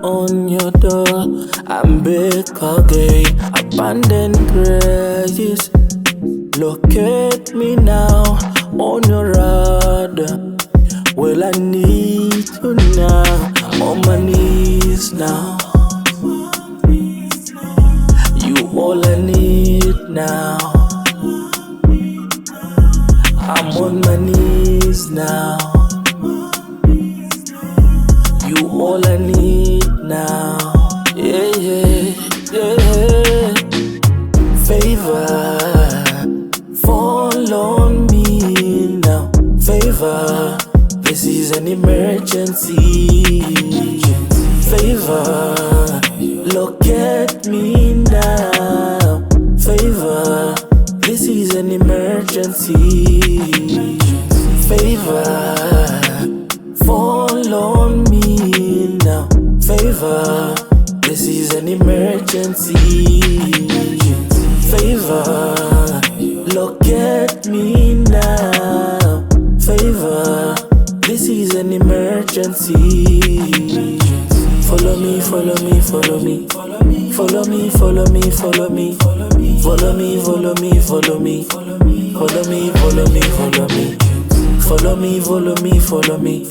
on your door and beg again. Abandoned grace. Locate me now on your radar. Well, I need you now, on my knees now. You all I need now. I'm on my knees now. You all I need now. Yeah, yeah, yeah. Favor, fall on me now. Favor, this is an emergency. Favor, look at me now. Favor, this is an emergency. Favor, fall on me now. Favor, this is an emergency. Favor, look at me now. Favor, this is an emergency. Follow me, follow me, follow me. Follow me, follow me, follow me. Follow me, follow me, follow me. Follow me, follow me, follow me. Follow me, follow me, follow me.